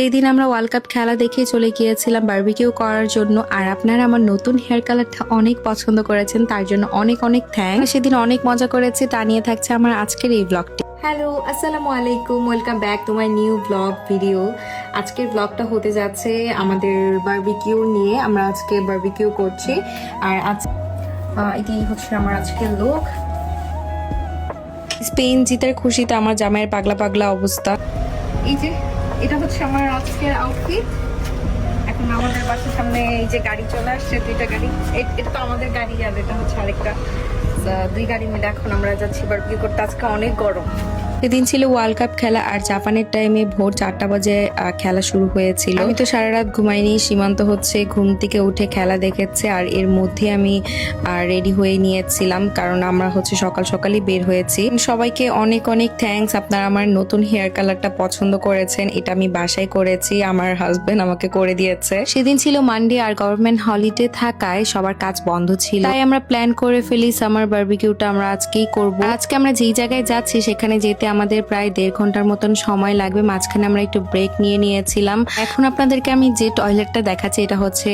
সেই দিন আমরা ওয়ার্ল্ড কাপ খেলা দেখে চলে গিয়েছিলাম বারবিকিউ করার জন্য। আর আপনারা আমার নতুন হেয়ার কালারটা অনেক পছন্দ করেছেন, তার জন্য অনেক অনেক থ্যাঙ্কস। সেদিন অনেক মজা করেছি, তা নিয়ে থাকছে আমার আজকের এই ব্লগটি। হ্যালো, আসসালামু আলাইকুম, welcome back to my new blog video. আজকের ব্লগটা হতে যাচ্ছে আমাদের বারবিকিউ নিয়ে। আমরা আজকে বারবিকিউ করছি। আর আজ এটি হচ্ছে আমার আজকের লুক। স্পেন জিতার খুশিতে আমার জামাইয়ের পাগলা পাগলা অবস্থা। এই যে এটা হচ্ছে আমার আজকের আউটফিট। এখন আমাদের বাসার সামনে এই যে গাড়ি চলে আসছে, দুইটা গাড়ি। এটা তো আমাদের গাড়ি, আর এটা হচ্ছে আরেকটা। দুই গাড়ি মিলে এখন আমরা যাচ্ছি বারবিকিউ করতে। আজকে অনেক গরম। সেদিন ছিল ওয়ার্ল্ড কাপ খেলা, আর জাপানের টাইমে ভোর 4টা বাজে খেলা শুরু হয়েছিল। আমি তো সারা রাত ঘুমাইনি। সীমান্ত হচ্ছে ঘুম থেকে উঠে খেলা দেখেছে, আর এর মধ্যে আমি রেডি হয়ে নিয়েছিলাম, কারণ আমরা হচ্ছে সকাল সকালই বের হয়েছি। সবাইকে অনেক অনেক থ্যাঙ্কস, আপনারা আমার নতুন হেয়ার কালারটা পছন্দ করেছেন। এটা আমি বাসায় করেছি, আমার হাজবেন্ড আমাকে করে দিয়েছে। সেদিন ছিল মানডে, আর গভর্নমেন্ট হলিডে থাকায় সবার কাজ বন্ধ ছিল, তাই আমরা প্ল্যান করে ফেলি সামার বারবিকিউটা আমরা আজকেই করব। আজকে আমরা যেই জায়গায় যাচ্ছি সেখানে যেতে আমাদের প্রায় 1.5 ঘন্টার মতন সময় লাগবে। মাঝখানে আমরা একটু ব্রেক নিয়েছিলাম। এখন আপনাদেরকে আমি যে টয়লেটটা দেখাচ্ছি, এটা হচ্ছে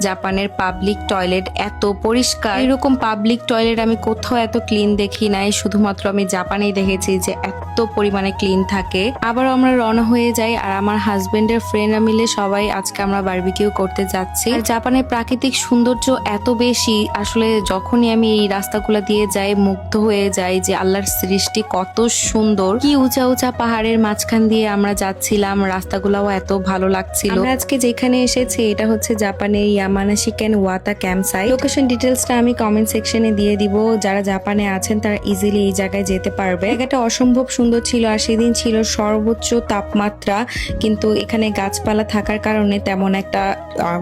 জাপানের পাবলিক টয়লেট। এত পরিষ্কার, এরকম পাবলিক টয়লেট আমি কোথাও এত ক্লিন দেখি নাই, শুধুমাত্র আমি জাপানেই দেখেছি যে এত পরিমাণে ক্লিন থাকে। আবারও আমরা রওনা হয়ে যাই, আর আমার হাজবেন্ডের ফ্রেন্ডরা মিলে সবাই আজকে আমরা বারবিকিউ করতে যাচ্ছি। আর জাপানের প্রাকৃতিক সৌন্দর্য এত বেশি, আসলে যখনই আমি এই রাস্তাগুলো দিয়ে যাই মুগ্ধ হয়ে যাই যে আল্লাহর সৃষ্টি কত সুন্দর। কি উঁচা উঁচা পাহাড়ের মাঝখান দিয়ে আমরা যাচ্ছিলাম, রাস্তাগুলোও এত ভালো লাগছিল। আমরা আজকে যেখানে এসেছি এটা হচ্ছে জাপানের ইয়ামানাশিকেন ওয়াতা ক্যাম্প সাইট। লোকেশন ডিটেলসটা আমি কমেন্ট সেকশনে দিয়ে দিব। যারা জাপানে আছেন তারা ইজিলি এই জায়গায় যেতে পারবে। জায়গাটা অসম্ভব সুন্দর ছিল, আর সেদিন ছিল সর্বোচ্চ তাপমাত্রা, কিন্তু এখানে গাছপালা থাকার কারণে তেমন একটা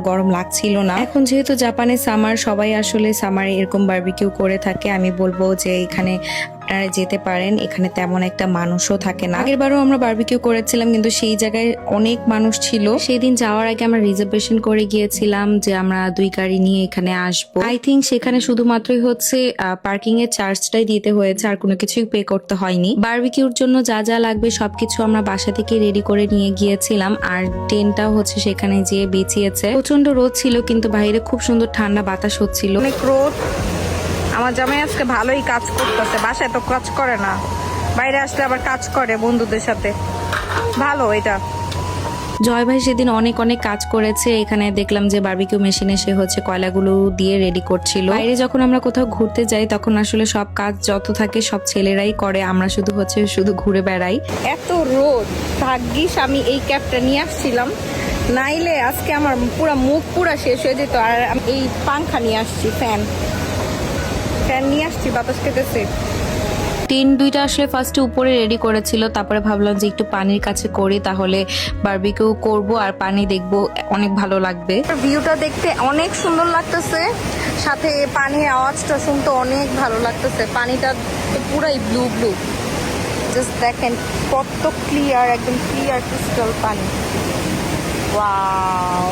গরম লাগছিল না। এখন যেহেতু জাপানে সামার, সবাই আসলে সামারে এরকম বারবিকিউ করে থাকে। আমি বলবো যে এখানে আপনারা যেতে পারেন, এখানে তেমন একটা মানুষও থাকে না। আগেরবারও আমরা বারবিকিউ করেছিলাম, কিন্তু সেই জায়গায় অনেক মানুষ ছিল। সেদিন যাওয়ার আগে আমরা রিজার্ভেশন করে গিয়েছিলাম যে আমরা 2 গাড়ি নিয়ে এখানে আসবো। আই থিঙ্ক সেখানে শুধুমাত্রই হচ্ছে পার্কিং এর চার্জটাই দিতে হয়েছে, আর কোনো কিছুই পে করতে হয়নি। বারবিকিউর জন্য যা যা লাগবে সবকিছু আমরা বাসা থেকে রেডি করে নিয়ে গিয়েছিলাম, আর টেন্টটাও হচ্ছে সেখানে যেয়ে বেঁচিয়েছে। প্রচন্ড রোদ ছিল, কিন্তু বাইরে খুব সুন্দর ঠান্ডা বাতাস হচ্ছিল। অনেক রোদ। আমার জামাই আজকে ভালোই কাজ করতেছে, বাসায় তো কাজ করে না, বাইরে আসলে আবার কাজ করে বন্ধুদের সাথে। ভালো এটা। জয় ভাই সেদিন অনেক অনেক কাজ করেছে। এখানে দেখলাম যে বারবিকিউ মেশিনে সে হচ্ছে কয়লাগুলো দিয়ে রেডি করছিল। বাইরে যখন আমরা কোথাও ঘুরতে যাই তখন আসলে সব কাজ যত থাকে সব ছেলেরাই করে, আমরা শুধু ঘুরে বেড়াই। এত রোদ, ভাগ্যিস আমি এই ক্যাপটা নিয়ে আসছিলাম, নাইলে আজকে আমার পুরা মুখ পুরা শেষ হয়ে যেত। আর আমি এই পাংখা নিয়ে আসছি, ফ্যান নিয়ে আসছি, বাতাস খেতেছে। টিন 2টা আসলে ফার্স্টে উপরে রেডি করেছিল, তারপরে ভাবলাম যে একটু পানির কাছে করি, তাহলে বারবিকিউ করব আর পানি দেখবো, অনেক ভালো লাগবে। ভিউটা দেখতে অনেক সুন্দর লাগতেছে, সাথে পানির আওয়াজটা শুনতে অনেক ভালো লাগতেছে। পানিটা পুরাই ব্লু ব্লু, জাস্ট দেখেন কত ক্লিয়ার, একদম ক্লিয়ার ক্রিস্টাল পানি। ওয়াও।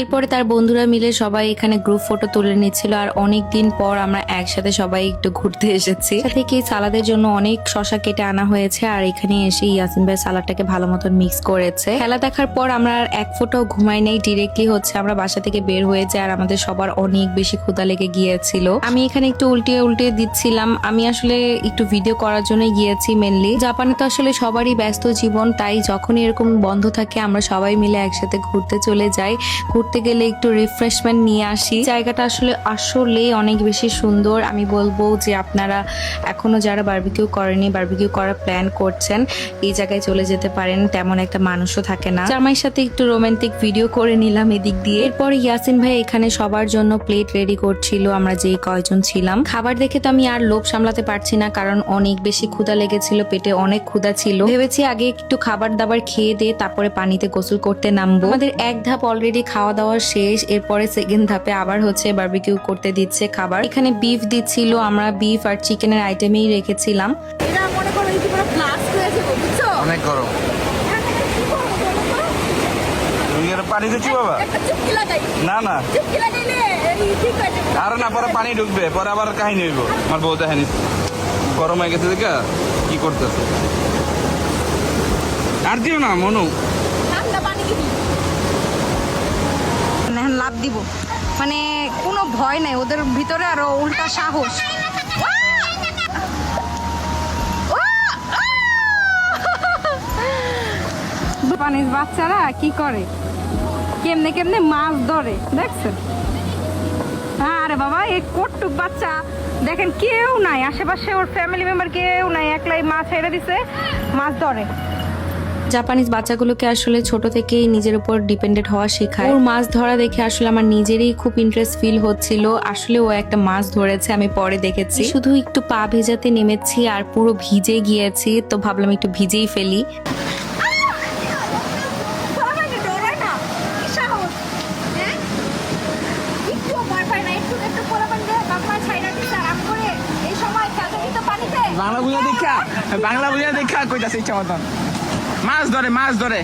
এরপরে তার বন্ধুরা মিলে সবাই এখানে গ্রুপ ফটো তুলে নিচ্ছিল, আর অনেক দিন পর আমরা একসাথে সবাই একটু ঘুরতে এসেছি। সাথে কি সালাদের জন্য অনেক শশা কেটে আনা হয়েছে, আর এখানে এসে ইয়াসিন ভাই সালাদটাকে ভালো মতন মিক্স করেছে। খেলা দেখার পর আমরা আর এক ফোঁটাও ঘুমাই নাই, ডিরেক্টলি হচ্ছে আমরা বাসা থেকে বের হয়েছে, আর আমাদের সবার অনেক বেশি ক্ষুধা লেগে গিয়েছিল। আমি এখানে একটু উল্টে দিচ্ছিলাম, আমি আসলে একটু ভিডিও করার জন্য গিয়েছি মেনলি। জাপানে তো আসলে সবারই ব্যস্ত জীবন, তাই যখনই এরকম বন্ধ থাকে আমরা সবাই মিলে একসাথে ঘুরতে চলে যাই। ঘুরতে গেলে একটু রিফ্রেশমেন্ট নিয়ে আসি। জায়গাটা আসলে অনেক বেশি সুন্দর। আমি বলবো যে আপনারা এখনো যারা বারবিকিউ করেনি, বারবিকিউ করার প্ল্যান করছেন, এই জায়গায় চলে যেতে পারেন। তেমন একটা মানুষও থাকে না। জামাইয়ের সাথে একটু রোমান্টিক ভিডিও করে নিলাম এদিক দিয়ে। এরপর ইয়াসিন ভাই এখানে সবার জন্য প্লেট রেডি করছিল, আমরা যেই কয়জন ছিলাম। খাবার দেখে তো আমি আর লোভ সামলাতে পারছি না, কারণ অনেক বেশি ক্ষুধা লেগেছিল, পেটে অনেক ক্ষুধা ছিল। ভেবেছি আগে একটু খাবার দাবার খেয়ে দিয়ে তারপরে পানিতে গোসল করতে নামবো। আমাদের এক ধাপ অলরেডি খাওয়া দাওয়া শেষ। এরপরে সেকেন্ড ধাপে আবার হচ্ছে বারবিকিউ করতে দিচ্ছে খাবার। এখানে বিফ দিচ্ছিল, আমরা বিফ আর চিকেনের আইটেমেই রেখেছিলাম। এটা মনে করো এই পুরো ব্লাস্ট হয়ে যাবে, বুঝছো? অনেক গরম। তুমি এর পানি দিচ্ছি বাবা? একটা চুটকি লাগাই। না চুটকি লাগাইলে এই ঠিক হয়ে যাবে। আর না, পরে পানি ঢুকবে, পরে আবার কাহিনী হইব। আমার বউ দেখেনি গরম হয়ে গেছে, দেখা কি করতেছে। আর দিও না মনু, দিব, মানে কোনো ভয় নাই ওদের ভিতরে, আরো উল্টা সাহস। জাপানিজ বাচ্চারা কি করে, কেমনে কেমনে মাছ ধরে দেখছেন? আরে বাবা, এই কটুক বাচ্চা দেখেন, কেউ নাই আশেপাশে, ওর ফ্যামিলি মেম্বার কেউ নাই, একলাই মাছ ছেড়ে দিছে, মাছ ধরে। জাপানিজ বাচ্চাগুলোকে আসলে ছোট থেকেই নিজের উপর ডিপেন্ডেন্ট হওয়া শেখায়। ওর মাছ ধরা দেখে আসলে আমার নিজেরই খুব ইন্টারেস্ট ফিল হচ্ছিল। আসলে ও একটা মাছ ধরেছে, আমি পরে দেখেছি। শুধু একটু পা ভেজাতে নেমেছি আর পুরো ভিজে গিয়েছি, তো ভাবলাম একটু ভিজেই ফেলি। বাংলা বুঝা দেখা কইতাছে ইচ্ছা মতন। মাছ ধরে মাছ ধরে